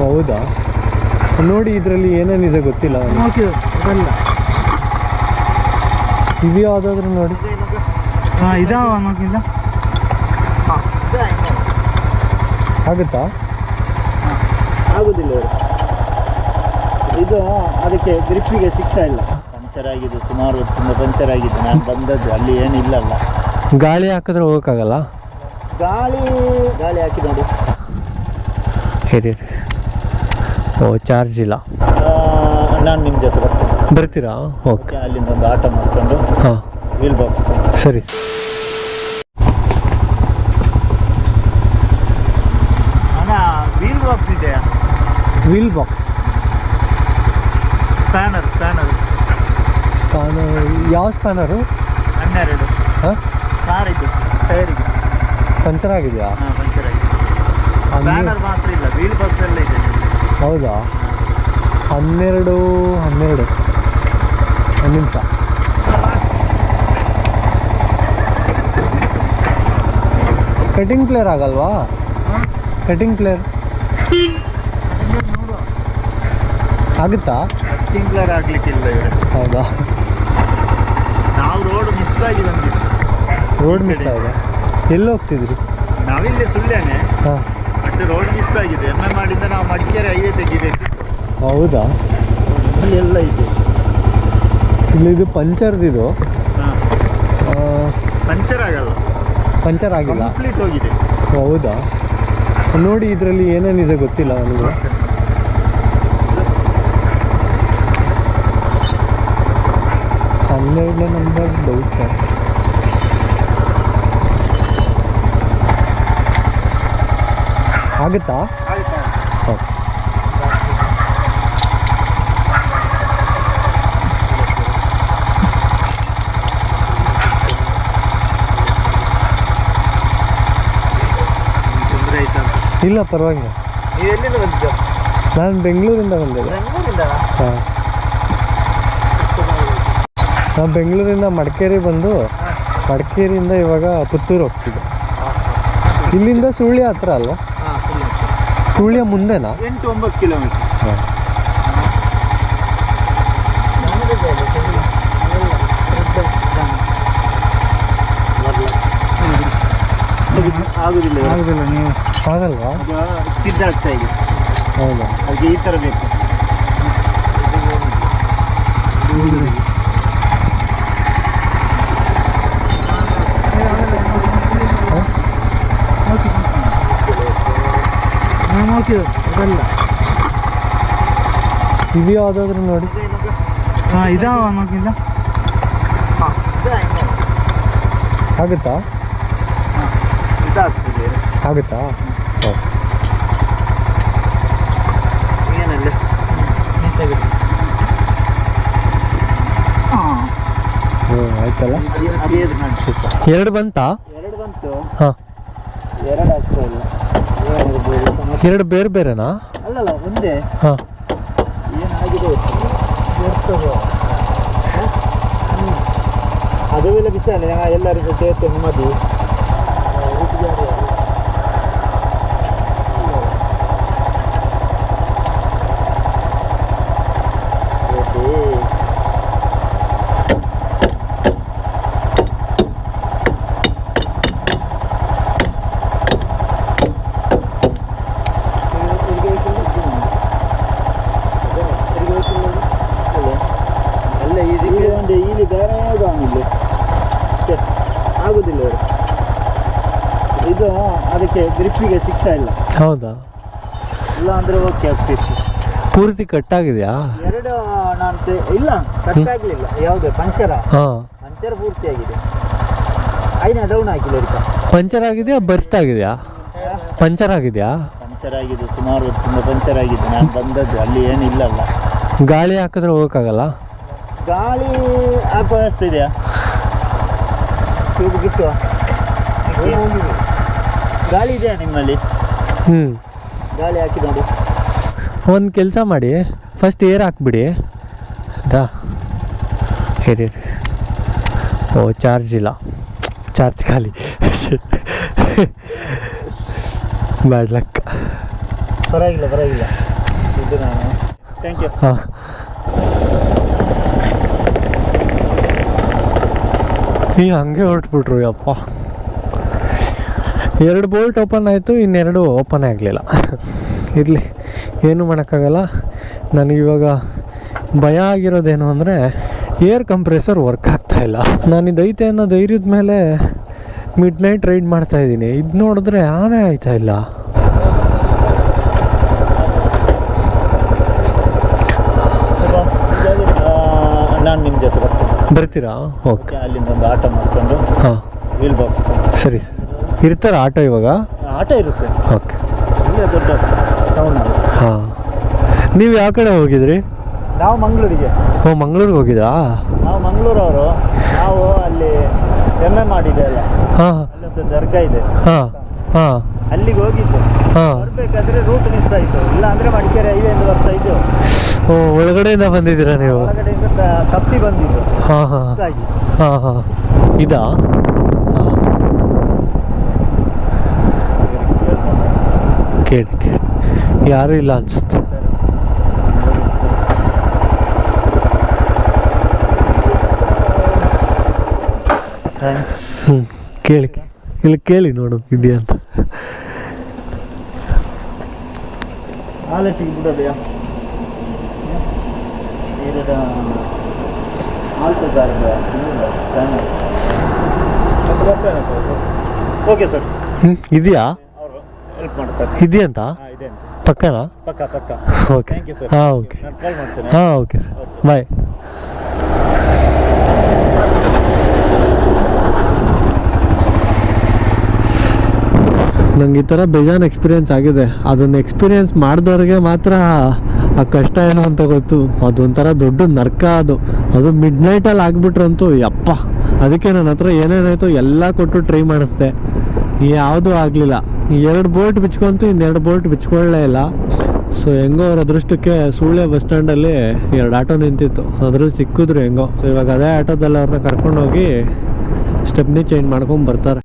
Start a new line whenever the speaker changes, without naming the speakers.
ಹೌದಾ, ನೋಡಿ ಇದರಲ್ಲಿ ಏನೇನಿದೆ ಗೊತ್ತಿಲ್ಲ. ಇದು ಯಾವುದಾದ್ರೂ ನೋಡಿ.
ಇದಾವ ನೋಡಿಲ್ಲ,
ಆಗುತ್ತಾ?
ಆಗುದಿಲ್ಲ. ಇದು ಅದಕ್ಕೆ ಗ್ರಿಪ್ಪಿಗೆ ಸಿಗ್ತಾ ಇಲ್ಲ. ಪಂಚರ್ ಆಗಿದೆ, ಸುಮಾರು ತುಂಬ ಪಂಚರ್ ಆಗಿದೆ. ನಾನು ಬಂದದ್ದು ಅಲ್ಲಿ ಏನಿಲ್ಲಲ್ಲ.
ಗಾಳಿ ಹಾಕಿದ್ರೆ ಹೋಗೋಕ್ಕಾಗಲ್ಲ.
ಗಾಳಿ ಹಾಕಿ ನೋಡಿ.
ಹೇಳಿ. ಓ, ಚಾರ್ಜ್ ಇಲ್ಲ.
ನಾನು ನಿಮ್ಮ ಜೊತೆ ಬರ್ತೀನಿ.
ಬರ್ತೀರಾ? ಓಕೆ.
ಅಲ್ಲಿಂದ ಒಂದು ಆಟೋ ಮಾಡ್ಕೊಂಡು
ಹಾಂ,
ವೀಲ್ ಬಾಕ್ಸ್.
ಸರಿ.
ವೀಲ್ ಬಾಕ್ಸ್ ಇದೆಯಾ?
ವೀಲ್ ಬಾಕ್ಸ್,
ಸ್ಪ್ಯಾನರ್
ಯಾವ ಸ್ಪ್ಯಾನರು?
12.
ಹಾಂ,
ಕಾರ್ ಇದು ಟೈರಿಗೆ
ಪಂಚರ್ ಆಗಿದೆಯಾ?
ಹಾಂ, ಪಂಚರ್ ಆಗಿದೆ. ಸ್ಪ್ಯಾನರ್ ಮಾತ್ರ ಇಲ್ಲ, ವೀಲ್ ಬಾಕ್ಸ್ ಎಲ್ಲ ಇದೆ.
ಹೌದಾ? 12 ಒಂದು ನಿಮಿಷ. ಕಟಿಂಗ್ ಪ್ಲೇಯರ್ ಆಗಲ್ವಾ? ಕಟಿಂಗ್ ಪ್ಲೇಯರ್ ಆಗುತ್ತಾ?
ಸ್ಪ್ರಿಂಕ್ಲರ್ ಆಗ್ಲಿಕ್ಕಿಲ್ಲ ಇವ್ರೆ.
ಹೌದಾ?
ನಾವು ರೋಡ್ ಮಿಸ್ ಆಗಿ ಬಂದಿದ್ವಿ.
ರೋಡ್ ಮಿಸ್ ಆಗಿದೆ. ಎಲ್ಲಿ ಹೋಗ್ತಿದ್ರಿ?
ನಾವಿಲ್ಲಿ ಸುಳ್ಳ್ಯಾನೆ,
ಹಾಂ.
ಬಟ್ ರೋಡ್ ಮಿಸ್ ಆಗಿದೆ. ಮಾಡಿಂದ ನಾವು ಮಡಿಕೇರಿ ಹೈವೇ ತೆಗಿಬೇಕು.
ಹೌದಾ?
ಎಲ್ಲ ಇದೆ
ಇಲ್ಲಿ. ಇದು ಪಂಚರ್ದಿದು.
ಪಂಚರ್ ಆಗಲ್ಲ,
ಪಂಚರ್ ಆಗಿಲ್ಲ,
ಕಂಪ್ಲೀಟ್ ಹೋಗಿದೆ.
ಹೌದಾ? ನೋಡಿ ಇದರಲ್ಲಿ ಏನೇನಿದೆ ಗೊತ್ತಿಲ್ಲ ನನಗೆ. 12ನೇ ನಂಬರ್ ಡೌಟ್. ಆಗುತ್ತಾ? ಓಕೆ. ಇಲ್ಲ, ಪರವಾಗಿಲ್ಲ.
ನೀವು ಎಲ್ಲಿಂದ ಬಂದಿದ್ದು?
ನಾನು ಬೆಂಗಳೂರಿಂದ ಬಂದಿದ್ದೆ. ಹಾಂ, ನಾನು ಬೆಂಗಳೂರಿಂದ ಮಡಿಕೇರಿ ಬಂದು ಮಡಿಕೇರಿಯಿಂದ ಇವಾಗ ಪುತ್ತೂರು ಹೋಗ್ತಿದ್ದೆ. ಇಲ್ಲಿಂದ ಸುಳ್ಯ ಹತ್ರ ಅಲ್ವಾ? ಸುಳ್ಯ ಮುಂದೆನಾ?
8-9 ಕಿಲೋಮೀಟರ್.
ಹಾಂ.
ಆಗುದಿಲ್ಲ
ನೀವು
ಆಗಲ್ವಾ?
ಸ್ಕಿಡ್ ಆಗ್ತಾ ಇದೆ.
ಹೌದಾ?
ಅದಕ್ಕೆ ಈ ಥರ ಬೇಕು.
ಇದು ಯಾವುದಾದ್ರೂ ನೋಡಿ.
ಇದಾವ ನೋಡಿಲ್ಲ,
ಆಗುತ್ತಾ?
ಇದಾಗ್ತದೆ.
ಆಗುತ್ತಾ? ಓಕೆ.
ಏನಲ್ಲಿ
ಹ್ಞೂ, ಆಯ್ತಲ್ಲ.
ಅದೇದು ಕಾಣಿಸುತ್ತಾ?
2 ಬಂತಾ?
2 ಬಂತು.
ಹಾಂ,
2 ಆಗ್ತಾ ಇಲ್ಲ. ಏನಿರ್ಬೋದು ಸಮಸ್ಯೆ?
2 ಬೇರೆ ಬೇರೆನಾ?
ಅಲ್ಲಲ್ಲ, ಒಂದೇ.
ಹಾಂ.
ಏನಾಗಿದೆ ಅದು ಎಲ್ಲ ಬಿಸಾನೆ. ಎಲ್ಲರಿಗೂ ಕೇಳ್ತೇನೆ ನಿಮ್ಮದು. ಇಲ್ಲಿ ಬೇರೆ ಆಗುದಿಲ್ಲ ಇವರು. ಇದು ಅದಕ್ಕೆ ಗ್ರಿಪ್ಪಿಗೆ ಸಿಗ್ತಾ ಇಲ್ಲ.
ಹೌದಾ?
ಇಲ್ಲ ಅಂದ್ರೆ ಓಕೆ ಆಗ್ತಿತ್ತು.
ಪೂರ್ತಿ ಕಟ್ಟಾಗಿದೆಯಾ?
2 ಇಲ್ಲ, ಕಟ್ಟಾಗಲಿಲ್ಲ. ಯಾವುದೇ ಪಂಚರ್?
ಹಾಂ,
ಪಂಚರ್ ಪೂರ್ತಿ ಆಗಿದೆ. ಐನ ಡೌನ್ ಹಾಕಿಲ್ಲ ಇದಕ್ಕೆ.
ಪಂಚರ್ ಆಗಿದೆಯಾ? ಬರ್ಸ್ಟ್ ಆಗಿದೆಯಾ? ಪಂಚರ್ ಆಗಿದೆಯಾ?
ಪಂಚರ್ ಆಗಿದೆ, ಸುಮಾರು ತುಂಬ ಪಂಚರ್ ಆಗಿದೆ. ನಾನು ಬಂದದ್ದು ಅಲ್ಲಿ ಏನಿಲ್ಲಲ್ಲ.
ಗಾಳಿ ಹಾಕಿದ್ರೆ ಹೋಗೋಕ್ಕಾಗಲ್ಲ.
ಗಾಳಿ ಹಾಕೋ ವ್ಯವಸ್ಥೆ ಇದೆಯಾ? ಟ್ಯೂಬ್ ಗಿಟ್ಟುವ ಗಾಳಿ ಇದೆಯಾ ನಿಮ್ಮಲ್ಲಿ?
ಹ್ಞೂ,
ಗಾಳಿ ಹಾಕಿ ನೋಡಿ.
ಒಂದು ಕೆಲಸ ಮಾಡಿ, ಫಸ್ಟ್ ಏರ್ ಹಾಕ್ಬಿಡಿ. ಆಯಿತಾ? ಹೇಳಿ. ಓ, ಚಾರ್ಜ್ ಇಲ್ಲ, ಚಾರ್ಜ್ ಖಾಲಿ. Bad luck.
ಪರವಾಗಿಲ್ಲ. ಇದು ನಾನು ಥ್ಯಾಂಕ್ ಯು.
ಹಾಂ ಈಗ ಹಂಗೆ ಹೊರಟ್ಬಿಟ್ರು ಯಪ್ಪ. 2 ಬೋಲ್ಟ್ ಓಪನ್ ಆಯಿತು, ಇನ್ನೆರಡು ಓಪನ್ ಆಗಲಿಲ್ಲ. ಇರಲಿ, ಏನೂ ಮಾಡೋಕ್ಕಾಗಲ್ಲ. ನನಗಿವಾಗ ಭಯ ಆಗಿರೋದೇನು ಅಂದರೆ ಏರ್ ಕಂಪ್ರೆಸರ್ ವರ್ಕ್ ಆಗ್ತಾಯಿಲ್ಲ. ನಾನು ಇದೈತೆ ಅನ್ನೋ ಧೈರ್ಯದ ಮೇಲೆ ಮಿಡ್ ನೈಟ್ ರೈಡ್ ಮಾಡ್ತಾಯಿದ್ದೀನಿ. ಇದು ನೋಡಿದ್ರೆ ಆನೇ ಆಯ್ತಾಯಿಲ್ಲ.
ನಾನು ನಿಮ್ಮ ಜೊತೆ ಬರ್ತೀನಿ.
ಬರ್ತೀರಾ? ಓಕೆ.
ಅಲ್ಲಿಂದ ಒಂದು ಆಟೋ ಮಾಡ್ಕೊಂಡು
ಹಾಂ
ವೀಲ್ ಬಾಕ್ಸ್.
ಸರಿ ಸರಿ. ಇರ್ತಾರ ಆಟೋ ಇವಾಗ?
ಆಟೋ ಇರುತ್ತೆ.
ಓಕೆ.
ಇಲ್ಲೇ ದೊಡ್ಡ ಟೌನ್.
ಹಾಂ. ನೀವು ಯಾವ ಕಡೆ ಹೋಗಿದ್ರಿ?
ನಾವು ಮಂಗಳೂರಿಗೆ.
ಓ, ಮಂಗಳೂರಿಗೆ ಹೋಗಿದ್ರಾ?
ನಾವು ಮಂಗಳೂರವರು. ನಾವು ಅಲ್ಲಿ ಮಾಡಿದೆ ಅಲ್ಲ,
ಹಾಂ,
ಅಲ್ಲೊಂದು ದರ್ಗಾ ಇದೆ.
ಹಾಂ ಹಾಂ
ಅಲ್ಲಿಗೆ ಹೋಗಿದ್ದೆ.
ಹಾಂ.
ಬರ್ಬೇಕಾದ್ರೆ ರೂಟ್ ಮಿಸ್ ಆಯಿತು. ಇಲ್ಲ ಅಂದರೆ ಮಡಿಕೇರಿ ಹೈವೇಂದು ಬರ್ತಾ ಇದ್ದು.
ಓ, ಒಳಗಡೆಯಿಂದ ಬಂದಿದ್ದೀರಾ ನೀವು?
ಒಳಗಡೆಯಿಂದ ತಪ್ಪಿ ಬಂದಿದ್ದು.
ಹಾಂ ಹಾಂ ಹಾಂ ಹಾಂ. ಇದಾ? ಕೇಳಿ ಕೇಳಿ, ಯಾರೂ ಇಲ್ಲ ಅನ್ಸುತ್ತೆ. ಹ್ಞೂ, ಕೇಳಿ ಇಲ್ಲಿ ಕೇಳಿ ನೋಡು ಇದೆಯಾ ಅಂತ.
ಆಲಟಿಗೆ ಬಿಡೋದೆಯಾ? Okay sir.
ಇದೆಯಾ?
ಅವರು ಹೆಲ್ಪ್ ಮಾಡ್ತಾರೆ.
ಇದೆಯಂತ
ಇದೆ ಅಂತ.
ಪಕ್ಕನಾ?
ಪಕ್ಕ ಪಕ್ಕ.
ಓಕೆ.
Thank you sir.
ಹಾಂ, ಓಕೆ.
ನಾನು ಟ್ರೈ ಮಾಡ್ತೇನೆ.
ಹಾಂ, ಓಕೆ ಸರ್, ಬಾಯ್. ನಂಗೆ ಈ ಥರ ಬೇಜಾನ್ ಎಕ್ಸ್ಪೀರಿಯೆನ್ಸ್ ಆಗಿದೆ. ಅದನ್ನು ಎಕ್ಸ್ಪೀರಿಯೆನ್ಸ್ ಮಾಡಿದವ್ರಿಗೆ ಮಾತ್ರ ಆ ಕಷ್ಟ ಏನು ಅಂತ ಗೊತ್ತು. ಅದೊಂಥರ ದೊಡ್ಡ ನರ್ಕ. ಅದು ಮಿಡ್ ನೈಟಲ್ಲಿ ಆಗಿಬಿಟ್ರಂತೂ ಯಪ್ಪ. ಅದಕ್ಕೆ ನನ್ನ ಹತ್ರ ಏನೇನಾಯಿತು ಎಲ್ಲ ಕೊಟ್ಟು ಟ್ರೈ ಮಾಡಿಸ್ದೆ, ಯಾವುದೂ ಆಗಲಿಲ್ಲ. 2 ಬೋಲ್ಟ್ ಬಿಚ್ಕೊಂತು, ಇನ್ನೆರಡು ಬೋಲ್ಟ್ ಬಿಚ್ಕೊಳ್ಳೇ ಇಲ್ಲ. ಸೊ ಹೆಂಗೋ ಅವ್ರ ಅದೃಷ್ಟಕ್ಕೆ ಸುಳ್ಯ ಬಸ್ ಸ್ಟ್ಯಾಂಡಲ್ಲಿ 2 ಆಟೋ ನಿಂತಿತ್ತು, ಅದ್ರಲ್ಲಿ ಸಿಕ್ಕಿದ್ರು ಹೆಂಗೋ. ಸೊ ಇವಾಗ ಅದೇ ಆಟೋದಲ್ಲಿ ಅವ್ರನ್ನ ಕರ್ಕೊಂಡೋಗಿ ಸ್ಟೆಪ್ನಿ ಚೇಂಜ್ ಮಾಡ್ಕೊಂಡು ಬರ್ತಾರೆ.